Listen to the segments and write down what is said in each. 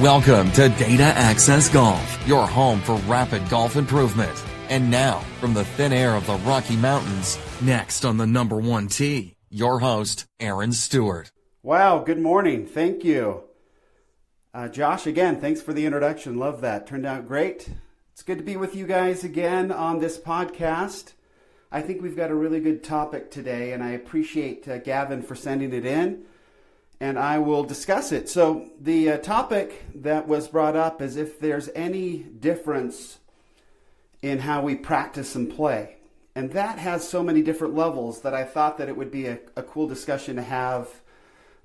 Welcome to Data Access Golf, your home for rapid golf improvement. And now, from the thin air of the Rocky Mountains, next on the number one tee, your host, Aaron Stewart. Wow, good morning. Thank you. Josh, again, thanks for the introduction. Love that. Turned out great. It's good to be with you guys again on this podcast. I think we've got a really good topic today, and I appreciate Gavin for sending it in, and I will discuss it. So the topic that was brought up is if there's any difference in how we practice and play. And that has so many different levels that I thought that it would be a cool discussion to have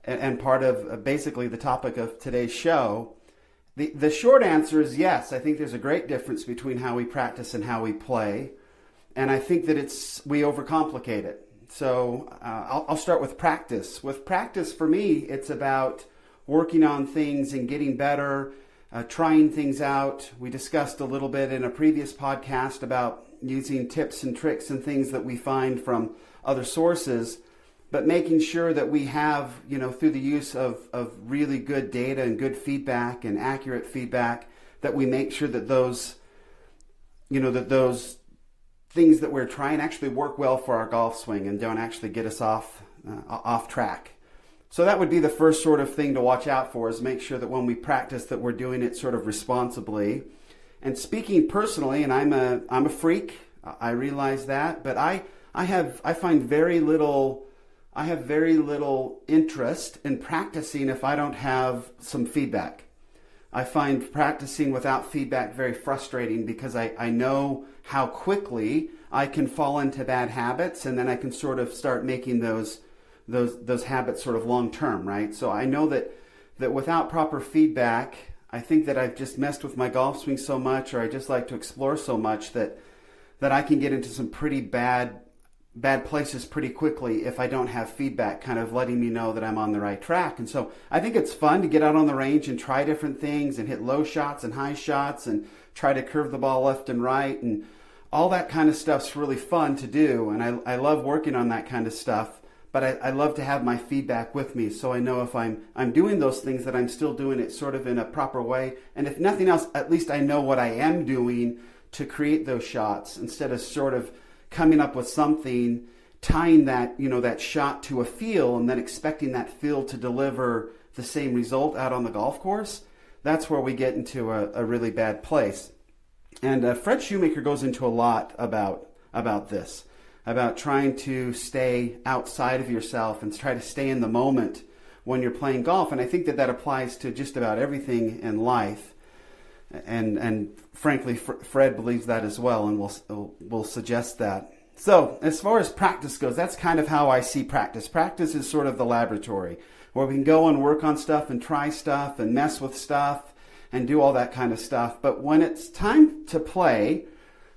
and part of basically the topic of today's show. The short answer is yes. I think there's a great difference between how we practice and how we play. And I think that we overcomplicate it. So I'll start with practice. With practice, for me, it's about working on things and getting better, trying things out. We discussed a little bit in a previous podcast about using tips and tricks and things that we find from other sources, but making sure that we have, through the use of really good data and good feedback and accurate feedback, that we make sure that those things that we're trying actually work well for our golf swing and don't actually get us off track. So that would be the first sort of thing to watch out for, is make sure that when we practice that we're doing it sort of responsibly. And speaking personally, and I'm a freak, I realize that, but I have very little interest in practicing if I don't have some feedback. I find practicing without feedback very frustrating because I know how quickly I can fall into bad habits, and then I can sort of start making those habits sort of long term, right? So I know that without proper feedback, I think that I've just messed with my golf swing so much, or I just like to explore so much that I can get into some pretty bad places pretty quickly if I don't have feedback kind of letting me know that I'm on the right track. And so I think it's fun to get out on the range and try different things and hit low shots and high shots and try to curve the ball left and right, and all that kind of stuff's really fun to do. And I love working on that kind of stuff, but I love to have my feedback with me so I know if I'm doing those things that I'm still doing it sort of in a proper way. And if nothing else, at least I know what I am doing to create those shots, instead of sort of coming up with something, tying that shot to a feel and then expecting that feel to deliver the same result out on the golf course. That's where we get into a really bad place. And Fred Shoemaker goes into a lot about this, about trying to stay outside of yourself and try to stay in the moment when you're playing golf. And I think that applies to just about everything in life. And frankly, Fred believes that as well, and we'll suggest that. So as far as practice goes, that's kind of how I see practice. Practice is sort of the laboratory where we can go and work on stuff and try stuff and mess with stuff and do all that kind of stuff. But when it's time to play,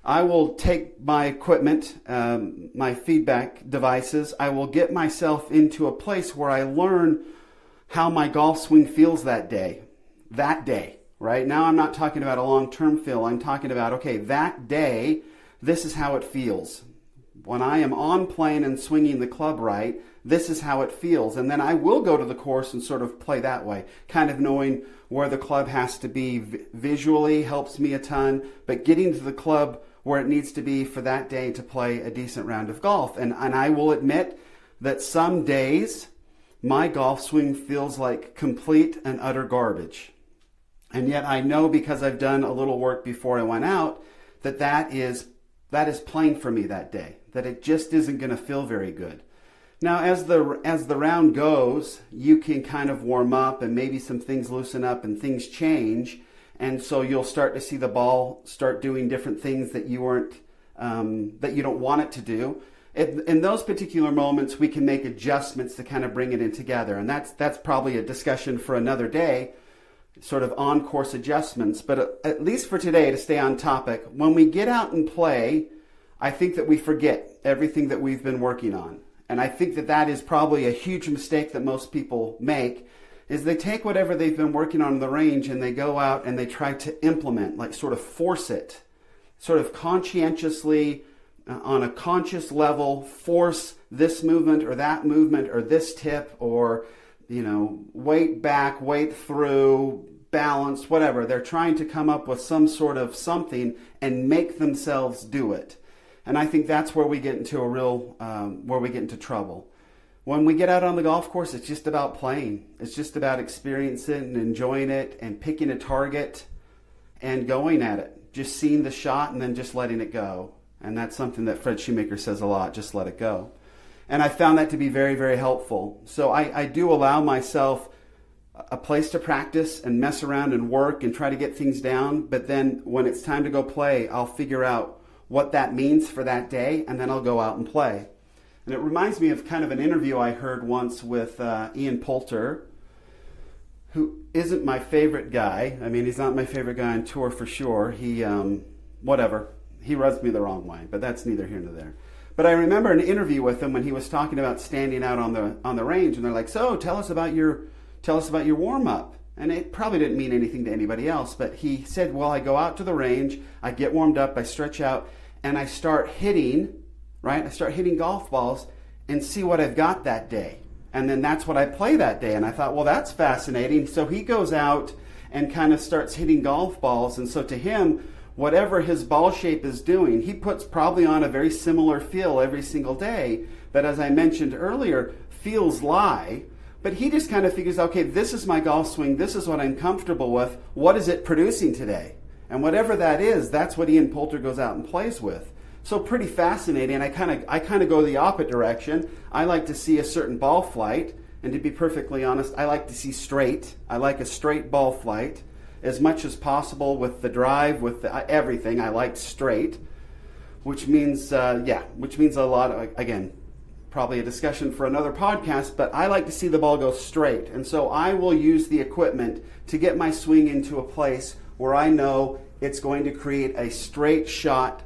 I will take my equipment, my feedback devices. I will get myself into a place where I learn how my golf swing feels that day. Right now, I'm not talking about a long-term feel. I'm talking about, okay, that day, this is how it feels. When I am on plane and swinging the club right, this is how it feels. And then I will go to the course and sort of play that way. Kind of knowing where the club has to be visually helps me a ton, but getting to the club where it needs to be for that day to play a decent round of golf. And I will admit that some days, my golf swing feels like complete and utter garbage. And yet I know, because I've done a little work before I went out, that is playing for me that day, that it just isn't going to feel very good. Now, as the round goes, you can kind of warm up and maybe some things loosen up and things change. And so you'll start to see the ball start doing different things that you don't want it to do. In those particular moments, we can make adjustments to kind of bring it in together. And that's probably a discussion for another day, sort of on-course adjustments. But at least for today, to stay on topic, when we get out and play, I think that we forget everything that we've been working on. And I think that is probably a huge mistake that most people make, is they take whatever they've been working on in the range and they go out and they try to implement, like sort of force it, sort of conscientiously, on a conscious level, force this movement or that movement or this tip, or, weight back, weight through, balance, whatever. They're trying to come up with some sort of something and make themselves do it. And I think that's where we get into where we get into trouble. When we get out on the golf course, it's just about playing. It's just about experiencing and enjoying it and picking a target and going at it. Just seeing the shot and then just letting it go. And that's something that Fred Shoemaker says a lot, just let it go. And I found that to be very, very helpful. So I do allow myself a place to practice and mess around and work and try to get things down. But then when it's time to go play, I'll figure out what that means for that day, and then I'll go out and play. And it reminds me of kind of an interview I heard once with Ian Poulter, who isn't my favorite guy. I mean, he's not my favorite guy on tour for sure. He, whatever, he rubs me the wrong way, but that's neither here nor there. But I remember an interview with him when he was talking about standing out on the range, and they're like, "So, tell us about your warm-up." And it probably didn't mean anything to anybody else, but he said, "Well, I go out to the range, I get warmed up, I stretch out, and I start hitting, right? I start hitting golf balls and see what I've got that day. And then that's what I play that day." And I thought, well, that's fascinating. So he goes out and kind of starts hitting golf balls. And so to him, whatever his ball shape is doing, he puts probably on a very similar feel every single day. But as I mentioned earlier, feels lie. But he just kind of figures, okay, this is my golf swing. This is what I'm comfortable with. What is it producing today? And whatever that is, that's what Ian Poulter goes out and plays with. So pretty fascinating. I kind of go the opposite direction. I like to see a certain ball flight, and to be perfectly honest, I like to see straight. I like a straight ball flight as much as possible with the drive, with everything. I like straight, which means a lot. Again, probably a discussion for another podcast, but I like to see the ball go straight, and so I will use the equipment to get my swing into a place where I know it's going to create a straight shot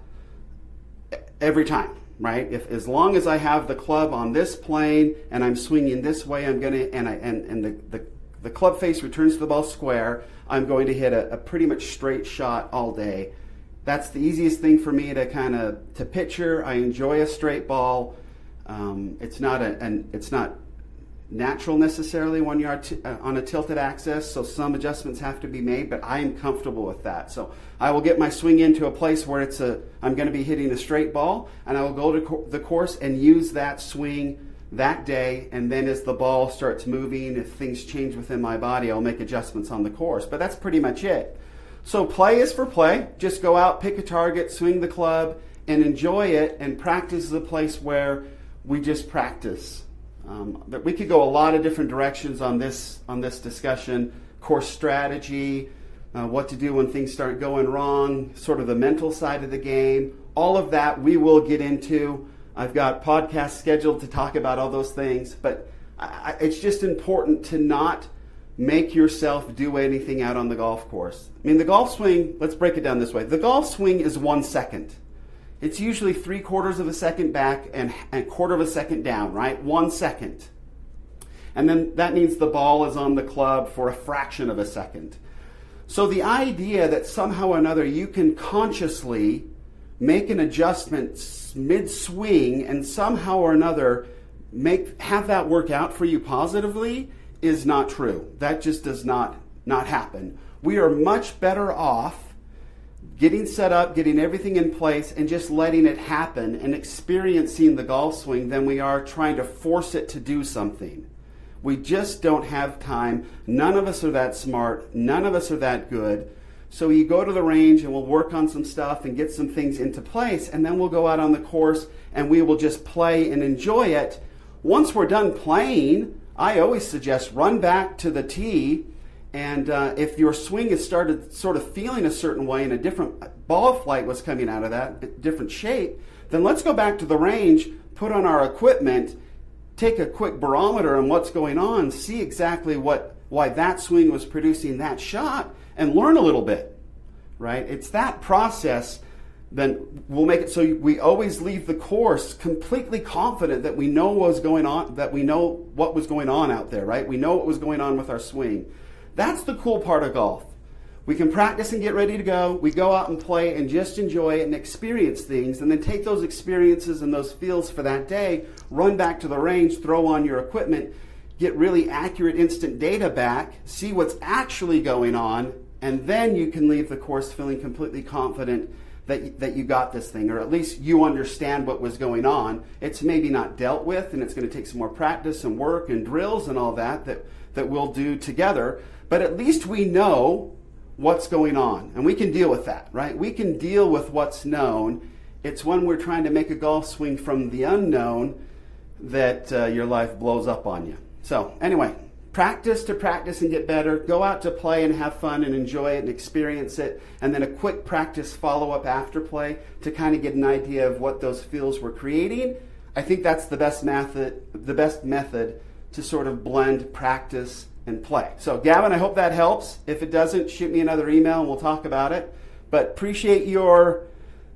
every time, right? As long as I have the club on this plane and I'm swinging this way, I'm going to and the club face returns to the ball square, I'm going to hit a pretty much straight shot all day. That's the easiest thing for me to picture. I enjoy a straight ball. It's not natural necessarily when you're on a tilted axis, so some adjustments have to be made, but I am comfortable with that. So I will get my swing into a place where I'm going to be hitting a straight ball, and I will go to the course and use that swing that day, and then as the ball starts moving, if things change within my body, I'll make adjustments on the course. But that's pretty much it. So play is for play. Just go out, pick a target, swing the club, and enjoy it, and practice is a place where we just practice. But we could go a lot of different directions on this discussion. Course strategy, what to do when things start going wrong, sort of the mental side of the game. All of that we will get into. I've got podcasts scheduled to talk about all those things, but it's just important to not make yourself do anything out on the golf course. I mean, the golf swing, let's break it down this way. The golf swing is 1 second. It's usually 3/4 of a second back and 1/4 of a second down, right? 1 second. And then that means the ball is on the club for a fraction of a second. So the idea that somehow or another you can consciously make an adjustment mid-swing and somehow or another have that work out for you positively is not true. That just does not happen. We are much better off getting set up, getting everything in place, and just letting it happen and experiencing the golf swing than we are trying to force it to do something. We just don't have time. None of us are that smart. None of us are that good. So you go to the range and we'll work on some stuff and get some things into place, and then we'll go out on the course and we will just play and enjoy it. Once we're done playing, I always suggest run back to the tee, and if your swing has started sort of feeling a certain way and a different ball flight was coming out of that, different shape, then let's go back to the range, put on our equipment, take a quick barometer on what's going on, see exactly why that swing was producing that shot, and learn a little bit, right? It's that process. Then we'll make it so we always leave the course completely confident that we know what was going on, that we know what was going on out there, right? We know what was going on with our swing. That's the cool part of golf. We can practice and get ready to go. We go out and play and just enjoy it and experience things, and then take those experiences and those feels for that day, run back to the range, throw on your equipment, get really accurate instant data back, see what's actually going on, and then you can leave the course feeling completely confident that you got this thing, or at least you understand what was going on. It's maybe not dealt with, and it's going to take some more practice and work and drills and all that we'll do together, but at least we know what's going on, and we can deal with that, right? We can deal with what's known. It's when we're trying to make a golf swing from the unknown that your life blows up on you. So anyway, practice to practice and get better. Go out to play and have fun and enjoy it and experience it. And then a quick practice follow-up after play to kind of get an idea of what those feels were creating. I think that's the best method to sort of blend practice and play. So Gavin, I hope that helps. If it doesn't, shoot me another email and we'll talk about it. But appreciate your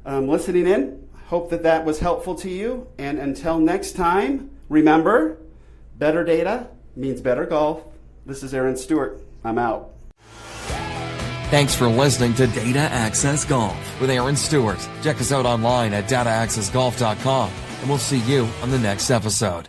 listening in. Hope that was helpful to you. And until next time, remember, better data means better golf. This is Aaron Stewart. I'm out. Thanks for listening to Data Access Golf with Aaron Stewart. Check us out online at dataaccessgolf.com, and we'll see you on the next episode.